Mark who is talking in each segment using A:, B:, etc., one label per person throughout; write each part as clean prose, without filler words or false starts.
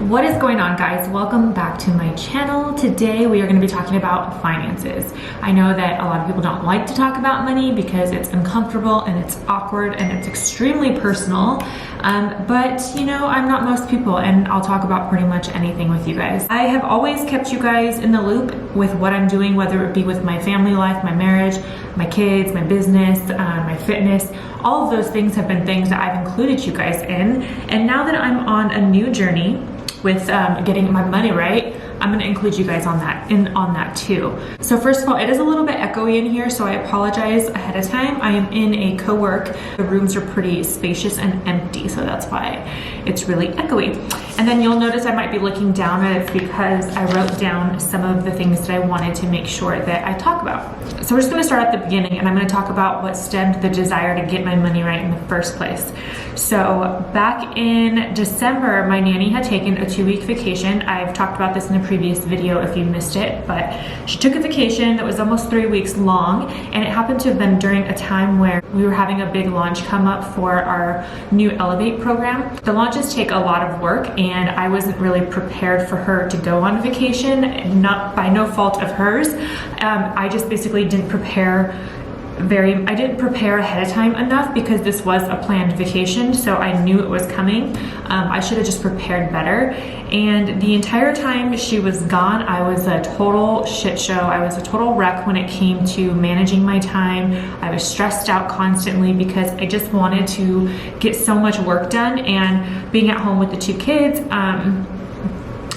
A: What is going on, guys? Welcome back to my channel. Today we are going to be talking about finances. I know that a lot of people don't like to talk about money because it's uncomfortable and it's awkward and it's extremely personal. But you know, I'm not most people and I'll talk about pretty much anything with you guys. I have always kept you guys in the loop with what I'm doing, whether it be with my family life, my marriage, my kids, my business, my fitness. All of those things have been things that I've included you guys in. And now that I'm on a new journey with getting my money right, I'm going to include you guys on that too. So first of all, it is a little bit echoey in here, so I apologize ahead of time. I am in a co-work. The rooms are pretty spacious and empty, so that's why it's really echoey. And then you'll notice I might be looking down at it because I wrote down some of the things that I wanted to make sure that I talk about. So we're just going to start at the beginning, and I'm going to talk about what stemmed the desire to get my money right in the first place. So back in December, my nanny had taken a 2-week vacation. I've talked about this in a previous video if you missed it, but she took a vacation that was almost 3 weeks long, and it happened to have been during a time where we were having a big launch come up for our new Elevate program. The launches take a lot of work, and I wasn't really prepared for her to go on vacation, not by no fault of hers. I just basically didn't prepare ahead of time enough because this was a planned vacation, so I knew it was coming. I should have just prepared better. And the entire time she was gone, I was a total shit show. I was a total wreck when it came to managing my time. I was stressed out constantly because I just wanted to get so much work done, and being at home with the 2 kids,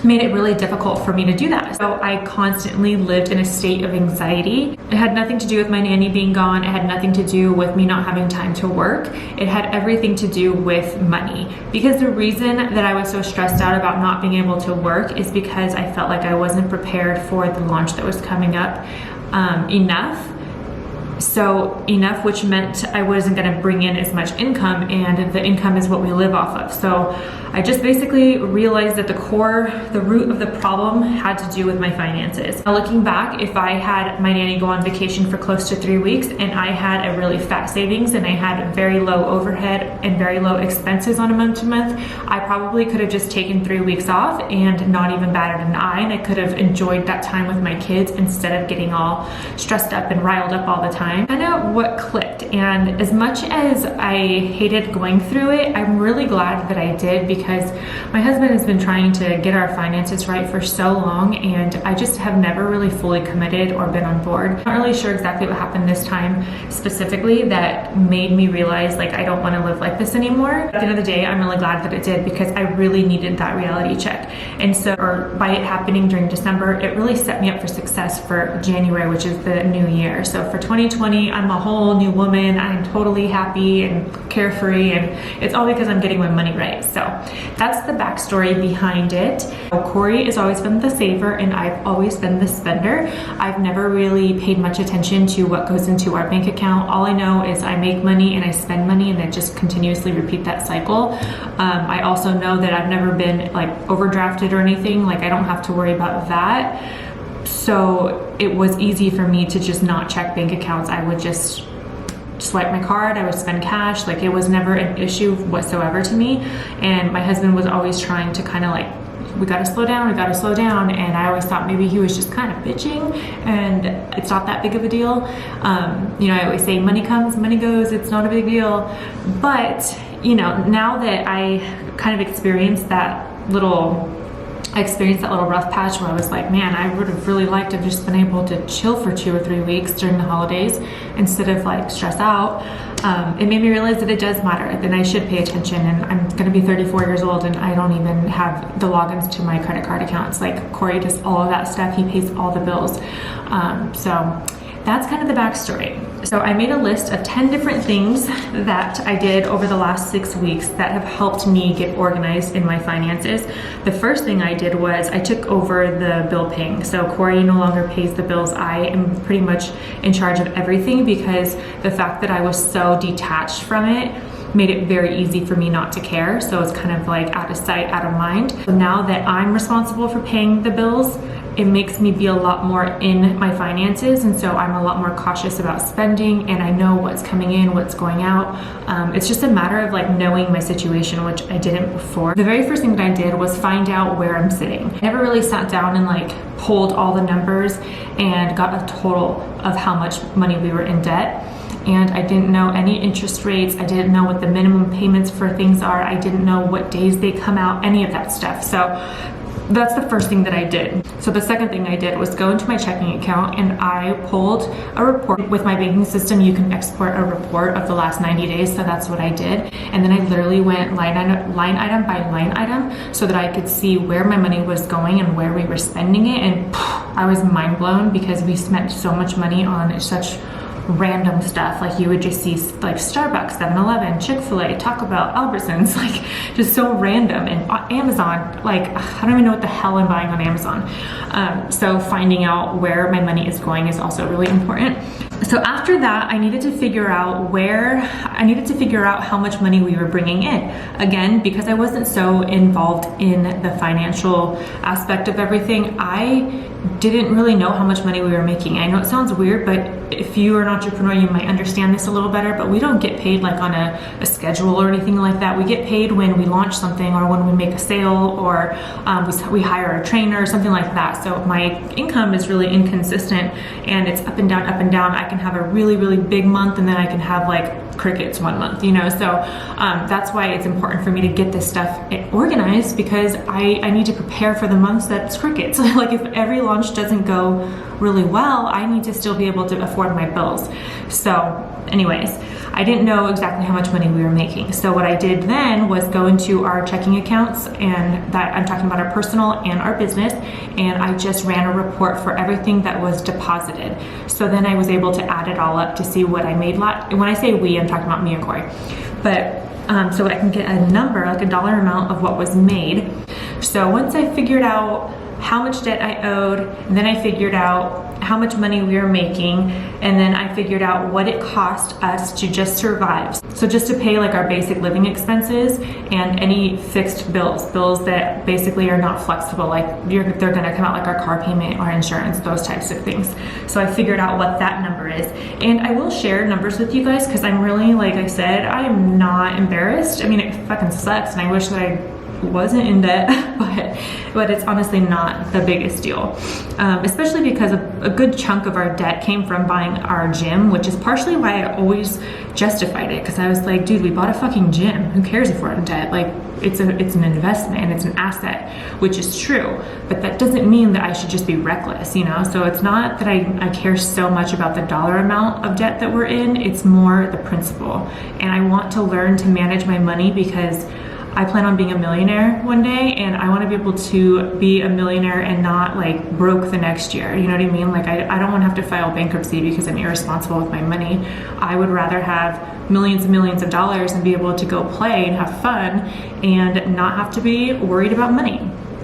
A: made it really difficult for me to do that. So I constantly lived in a state of anxiety. It had nothing to do with my nanny being gone. It had nothing to do with me not having time to work. It had everything to do with money. Because the reason that I was so stressed out about not being able to work is because I felt like I wasn't prepared for the launch that was coming up enough. So enough, which meant I wasn't going to bring in as much income, and the income is what we live off of. So I just basically realized that the root of the problem had to do with my finances. Now, looking back, if I had my nanny go on vacation for close to 3 weeks and I had a really fat savings and I had very low overhead and very low expenses on a month to month, I probably could have just taken 3 weeks off and not even batted an eye, and I could have enjoyed that time with my kids instead of getting all stressed up and riled up all the time. I know what clicked, and as much as I hated going through it, I'm really glad that I did, because my husband has been trying to get our finances right for so long, and I just have never really fully committed or been on board. I'm not really sure exactly what happened this time specifically that made me realize like I don't want to live like this anymore. At the end of the day, I'm really glad that it did, because I really needed that reality check. And so by it happening during December, it really set me up for success for January, which is the new year. So for 2020, I'm a whole new woman. I'm totally happy and carefree, and it's all because I'm getting my money right. So that's the backstory behind it. Corey has always been the saver and I've always been the spender. I've never really paid much attention to what goes into our bank account. All I know is I make money and I spend money, and I just continuously repeat that cycle. I also know that I've never been like overdrafted or anything. Like, I don't have to worry about that. So it was easy for me to just not check bank accounts. I would just swipe my card, I would spend cash. Like, it was never an issue whatsoever to me. And my husband was always trying to kind of like, we gotta slow down, we gotta slow down. And I always thought maybe he was just kind of bitching, and it's not that big of a deal. You know, I always say money comes, money goes, it's not a big deal. But, you know, now that I kind of experienced that little rough patch where I was like, man, I would have really liked to have just been able to chill for 2 or 3 weeks during the holidays instead of like stress out. It made me realize that it does matter, that I should pay attention. And I'm gonna be 34 years old and I don't even have the logins to my credit card accounts. Like, Corey does all of that stuff. He pays all the bills. So that's kind of the backstory. So I made a list of 10 different things that I did over the last 6 weeks that have helped me get organized in my finances. The first thing I did was I took over the bill paying. So Corey no longer pays the bills. I am pretty much in charge of everything, because the fact that I was so detached from it made it very easy for me not to care. So it's kind of like out of sight, out of mind. So now that I'm responsible for paying the bills, it makes me be a lot more in my finances, and so I'm a lot more cautious about spending, and I know what's coming in, what's going out. It's just a matter of like knowing my situation, which I didn't before. The very first thing that I did was find out where I'm sitting. I never really sat down and like pulled all the numbers and got a total of how much money we were in debt. And I didn't know any interest rates. I didn't know what the minimum payments for things are. I didn't know what days they come out, any of that stuff. So that's the first thing that I did. So the second thing I did was go into my checking account and I pulled a report. With my banking system, you can export a report of the last 90 days. So that's what I did. And then I literally went line item by line item so that I could see where my money was going and where we were spending it. And I was mind blown because we spent so much money on such random stuff. Like you would just see like Starbucks, 7-Eleven, Chick-fil-A, Taco Bell, Albertsons, like just so random. And Amazon, like I don't even know what the hell I'm buying on Amazon. So finding out where my money is going is also really important. So after that, I needed to figure out how much money we were bringing in. Again, because I wasn't so involved in the financial aspect of everything, I didn't really know how much money we were making. I know it sounds weird, but if you are an entrepreneur, you might understand this a little better, but we don't get paid like on a schedule or anything like that. We get paid when we launch something or when we make a sale or we hire a trainer or something like that. So my income is really inconsistent and it's up and down, up and down. I can have a really, really big month and then I can have like crickets one month, you know? So that's why it's important for me to get this stuff organized, because I need to prepare for the months that it's crickets. Like if every launch doesn't go really well, I need to still be able to afford my bills. So anyways, I didn't know exactly how much money we were making. So what I did then was go into our checking accounts, and that I'm talking about our personal and our business, and I just ran a report for everything that was deposited. So then I was able to add it all up to see what I made. When I say we, I'm talking about me and Corey. But so I can get a number, like a dollar amount of what was made. So once I figured out how much debt I owed, and then I figured out how much money we were making, and then I figured out what it cost us to just survive. So just to pay like our basic living expenses and any fixed bills that basically are not flexible, like they're gonna come out like our car payment, our insurance, those types of things. So I figured out what that number is. And I will share numbers with you guys because I'm really, like I said, I'm not embarrassed. I mean, it fucking sucks and I wish that I wasn't in debt, but it's honestly not the biggest deal, especially because a good chunk of our debt came from buying our gym, which is partially why I always justified it, because I was like, dude, we bought a fucking gym, who cares if we're in debt? Like it's an investment and it's an asset, which is true, but that doesn't mean that I should just be reckless, you know? So it's not that I care so much about the dollar amount of debt that we're in, it's more the principle. And I want to learn to manage my money because I plan on being a millionaire one day, and I want to be able to be a millionaire and not like broke the next year. You know what I mean? Like I don't want to have to file bankruptcy because I'm irresponsible with my money. I would rather have millions and millions of dollars and be able to go play and have fun and not have to be worried about money.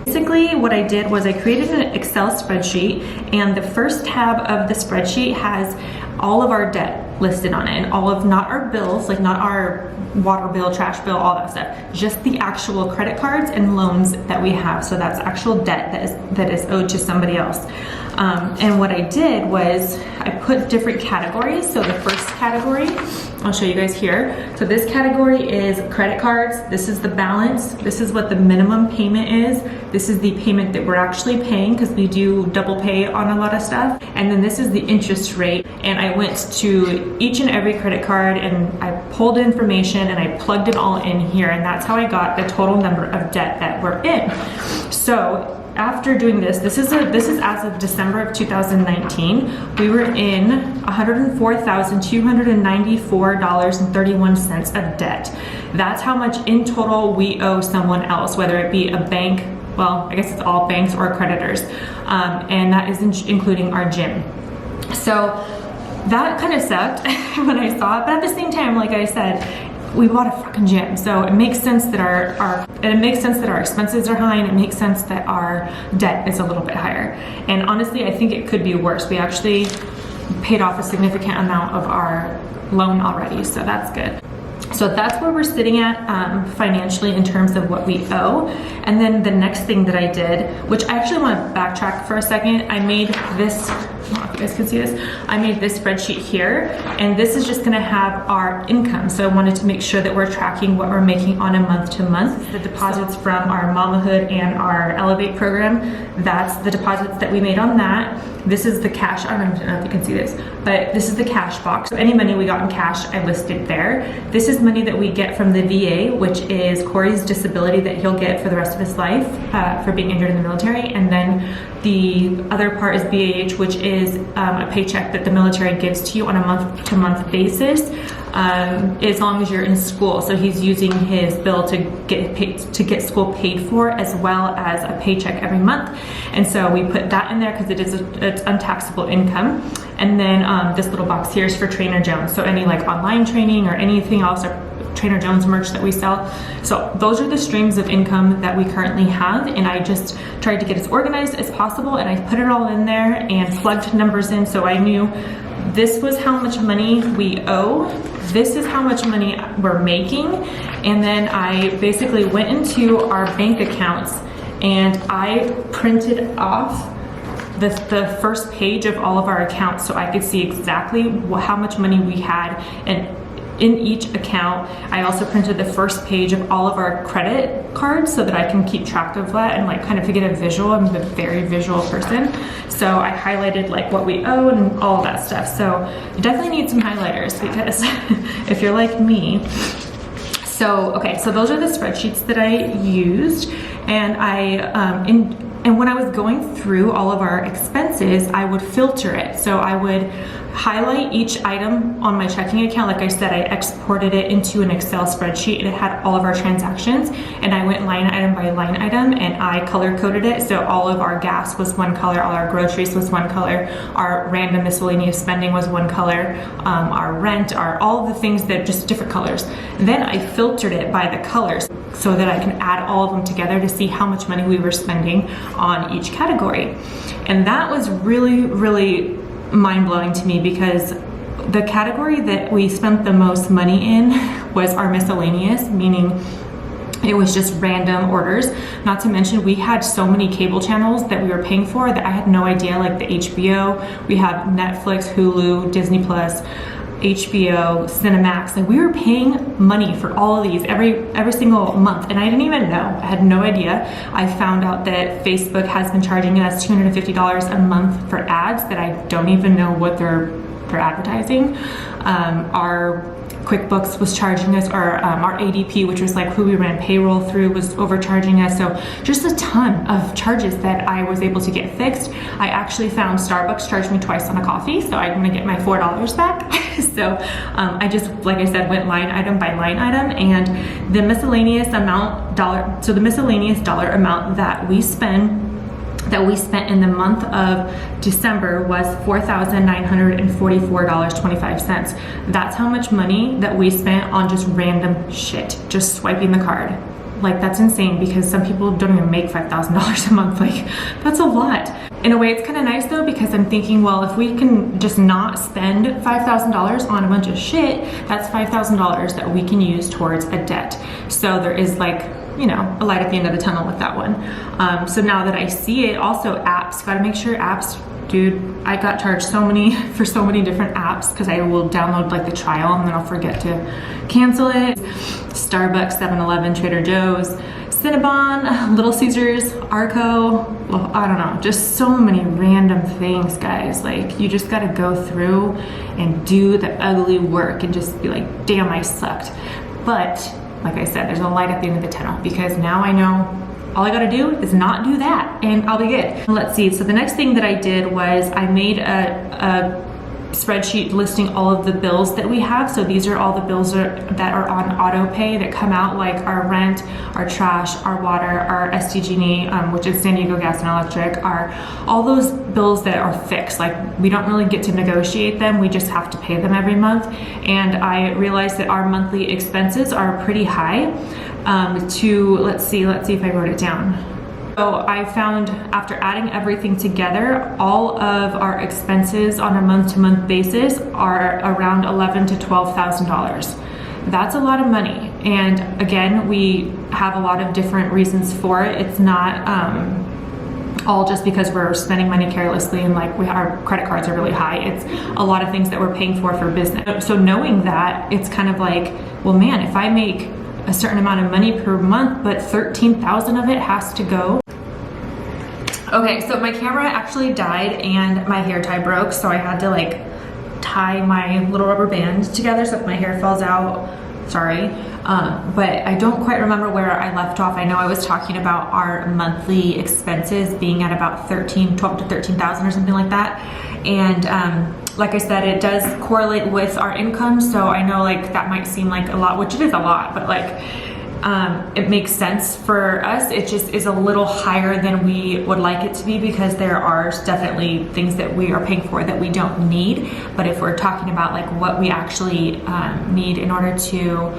A: Basically, what I did was I created an Excel spreadsheet, and the first tab of the spreadsheet has all of our debt listed on it, and all of, not our bills, like not our water bill, trash bill, all that stuff, just the actual credit cards and loans that we have. So that's actual debt that is owed to somebody else. And what I did was I put different categories. So the first category, I'll show you guys here. So this category is credit cards. This is the balance. This is what the minimum payment is. This is the payment that we're actually paying, because we do double pay on a lot of stuff. And then this is the interest rate. And I went to each and every credit card and I pulled information and I plugged it all in here. And that's how I got the total number of debt that we're in. So after doing this, this is as of December of 2019, we were in $104,294.31 of debt. That's how much in total we owe someone else, whether it be a bank, well, I guess it's all banks or creditors, and that is including our gym. So that kind of sucked when I saw it, but at the same time, like I said, we bought a fucking gym, so it makes sense that our expenses are high, and it makes sense that our debt is a little bit higher. And honestly, I think it could be worse. We actually paid off a significant amount of our loan already, so that's good. So that's where we're sitting at financially in terms of what we owe. And then the next thing that I did, which I actually want to backtrack for a second, I made this, I don't know if you guys can see this, I made this spreadsheet here, and this is just going to have our income. So I wanted to make sure that we're tracking what we're making on a month to month. The deposits from our Mamahood and our Elevate program, that's the deposits that we made on that. This is the cash, I don't know if you can see this, but this is the cash box. So any money we got in cash, I listed there. This is money that we get from the VA, which is Corey's disability that he'll get for the rest of his life for being injured in the military. And then the other part is BAH, which is a paycheck that the military gives to you on a month-to-month basis, as long as you're in school. So he's using his bill to get school paid for, as well as a paycheck every month. And so we put that in there because it's untaxable income. And then this little box here is for Trainer Jones. So any like online training or anything else, or Trainer Jones merch that we sell. So those are the streams of income that we currently have, and I just tried to get as organized as possible, and I put it all in there and plugged numbers in so I knew this was how much money we owe, this is how much money we're making, and then I basically went into our bank accounts and I printed off the first page of all of our accounts so I could see exactly how much money we had and in each account. I also printed the first page of all of our credit cards so that I can keep track of that and like kind of to get a visual. I'm a very visual person. So I highlighted like what we owe and all of that stuff. So you definitely need some highlighters because if you're like me. So, okay, so those are the spreadsheets that I used, and and when I was going through all of our expenses, I would filter it. So I would highlight each item on my checking account. Like I said, I exported it into an Excel spreadsheet, and it had all of our transactions, and I went line item by line item and I color coded it. So all of our gas was one color, all our groceries was one color, our random miscellaneous spending was one color, our rent, all of the things that just different colors. Then I filtered it by the colors so that I can add all of them together to see how much money we were spending on each category. And that was really, really mind-blowing to me, because the category that we spent the most money in was our miscellaneous, meaning it was just random orders. Not to mention we had so many cable channels that we were paying for that I had no idea, like the HBO, we have Netflix, Hulu, Disney Plus, HBO, Cinemax, and we were paying money for all of these every single month, and I didn't even know. I had no idea. I found out that Facebook has been charging us $250 a month for ads that I don't even know what they're advertising. Our QuickBooks was charging us, or our ADP, which was like who we ran payroll through, was overcharging us. So just a ton of charges that I was able to get fixed. I actually found Starbucks charged me twice on a coffee, so I'm gonna get my $4 back. So I just, like I said, went line item by line item, and the miscellaneous amount the miscellaneous dollar amount that we spent in the month of December was $4,944.25. That's how much money that we spent on just random shit, just swiping the card. Like, that's insane, because some people don't even make $5,000 a month. Like, that's a lot. In a way, it's kind of nice though, because I'm thinking, well, if we can just not spend $5,000 on a bunch of shit, that's $5,000 that we can use towards a debt. So there is, like, you know, a light at the end of the tunnel with that one. So now that I see it, also apps, gotta make sure apps, dude, I got charged for so many different apps, because I will download like the trial and then I'll forget to cancel it. Starbucks, 7-Eleven, Trader Joe's, Cinnabon, Little Caesars, Arco, well, I don't know, just so many random things, guys. Like, you just gotta go through and do the ugly work and just be like, damn, I sucked. But like I said, there's a light at the end of the tunnel, because now I know all I gotta do is not do that and I'll be good. Let's see, so the next thing that I did was I made a spreadsheet listing all of the bills that we have. So these are all the bills that are on auto pay that come out, like our rent, our trash, our water, our SDG&E, which is San Diego Gas and Electric, all those bills that are fixed. Like, we don't really get to negotiate them, we just have to pay them every month. And I realized that our monthly expenses are pretty high. Let's see if I wrote it down. So I found, after adding everything together, all of our expenses on a month-to-month basis are around $11,000 to $12,000. that's a lot of money. And again, we have a lot of different reasons for it. It's not all just because we're spending money carelessly and like our credit cards are really high. It's a lot of things that we're paying for business. So knowing that, it's kind of like, well, man, if I make a certain amount of money per month, but 13,000 of it has to go. Okay, so my camera actually died and my hair tie broke, so I had to like tie my little rubber band together so if my hair falls out, sorry. But I don't quite remember where I left off. I know I was talking about our monthly expenses being at about 12 to 13,000 or something like that. And like I said, it does correlate with our income. So I know like that might seem like a lot, which it is a lot, but like it makes sense for us. It just is a little higher than we would like it to be because there are definitely things that we are paying for that we don't need. But if we're talking about like what we actually need in order to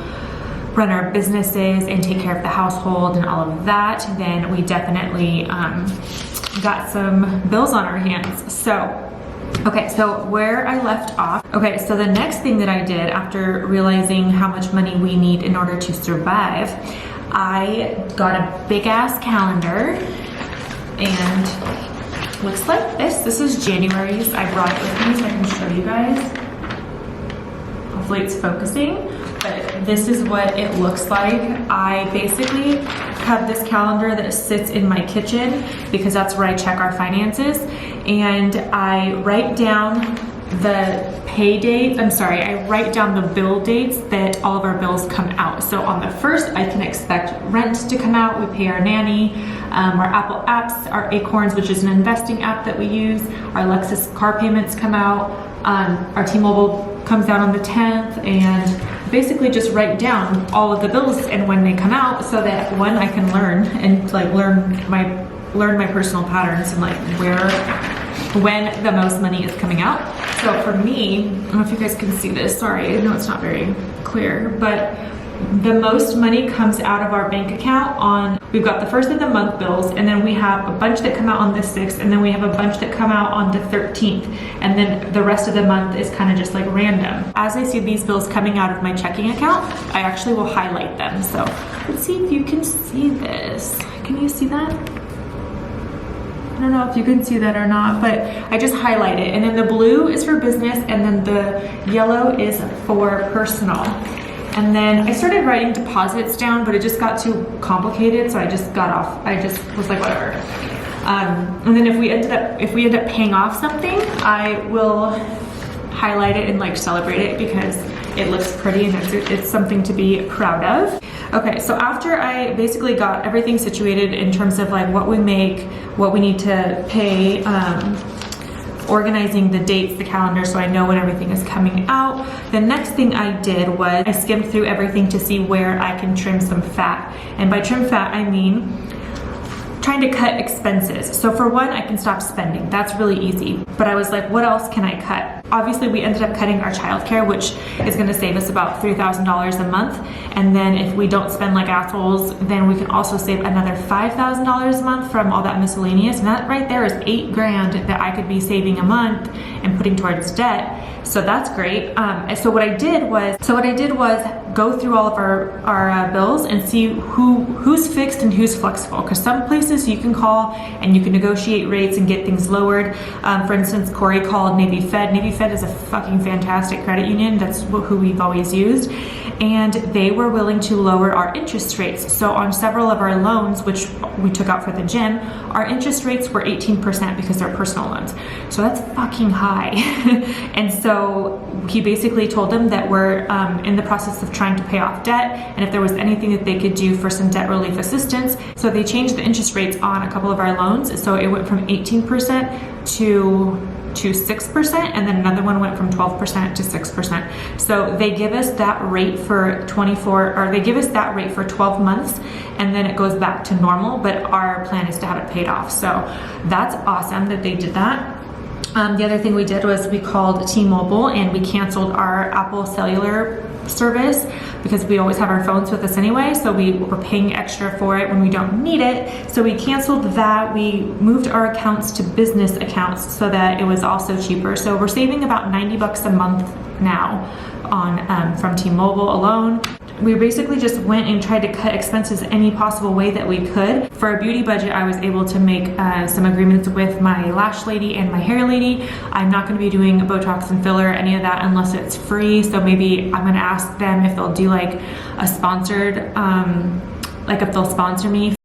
A: run our businesses and take care of the household and all of that, then we definitely got some bills on our hands. So okay, so where I left off. Okay, so the next thing that I did after realizing how much money we need in order to survive, I got a big ass calendar and looks like this. This is January's. I brought it with me so I can show you guys. Hopefully it's focusing, but this is what it looks like. I basically have this calendar that sits in my kitchen because that's where I check our finances, and I write down the pay dates. I write down the bill dates that all of our bills come out. So on the 1st, I can expect rent to come out. We pay our nanny, our Apple apps, our Acorns, which is an investing app that we use. Our Lexus car payments come out. Our T-Mobile comes out on the 10th, and basically just write down all of the bills and when they come out so that one, I can learn and like learn my personal patterns and like when the most money is coming out. So for me, I don't know if you guys can see this, sorry, I know it's not very clear, but the most money comes out of our bank account on, we've got the 1st of the month bills, and then we have a bunch that come out on the 6th, and then we have a bunch that come out on the 13th, and then the rest of the month is kind of just like random. As I see these bills coming out of my checking account, I actually will highlight them. So let's see if you can see this. Can you see that? I don't know if you can see that or not, but I just highlight it. And then the blue is for business, and then the yellow is for personal. And then I started writing deposits down, but it just got too complicated, so I just got off. I just was like, whatever. And then if we end up paying off something, I will highlight it and like celebrate it because it looks pretty and it's something to be proud of. Okay, so after I basically got everything situated in terms of like what we make, what we need to pay, organizing the dates, the calendar, so I know when everything is coming out. The next thing I did was I skimmed through everything to see where I can trim some fat. And by trim fat, I mean trying to cut expenses. So for one, I can stop spending. That's really easy. But I was like, what else can I cut? Obviously, we ended up cutting our childcare, which is gonna save us about $3,000 a month. And then if we don't spend like assholes, then we can also save another $5,000 a month from all that miscellaneous. And that right there is $8 grand that I could be saving a month and putting towards debt. So that's great. So what I did was go through all of our bills and see who's fixed and who's flexible. Because some places you can call and you can negotiate rates and get things lowered. For instance, Corey called Navy Fed. Navy Fed is a fucking fantastic credit union. That's who we've always used. And they were willing to lower our interest rates. So on several of our loans, which we took out for the gym, our interest rates were 18% because they're personal loans. So that's fucking high. And so he basically told them that we're in the process of trying to pay off debt, and if there was anything that they could do for some debt relief assistance. So they changed the interest rates on a couple of our loans. So it went from 18% to 6%, and then another one went from 12% to 6%. So they give us that rate for 12 months, and then it goes back to normal, but our plan is to have it paid off. So that's awesome that they did that. The other thing we did was we called T-Mobile and we canceled our Apple Cellular service because we always have our phones with us anyway, so we were paying extra for it when we don't need it. So we canceled that. We moved our accounts to business accounts so that it was also cheaper. So we're saving about $90 a month now on from T-Mobile alone. We basically just went and tried to cut expenses any possible way that we could. For a beauty budget, I was able to make some agreements with my lash lady and my hair lady. I'm not going to be doing Botox and filler, any of that, unless it's free. So maybe I'm going to ask them if they'll do like a sponsored, like if they'll sponsor me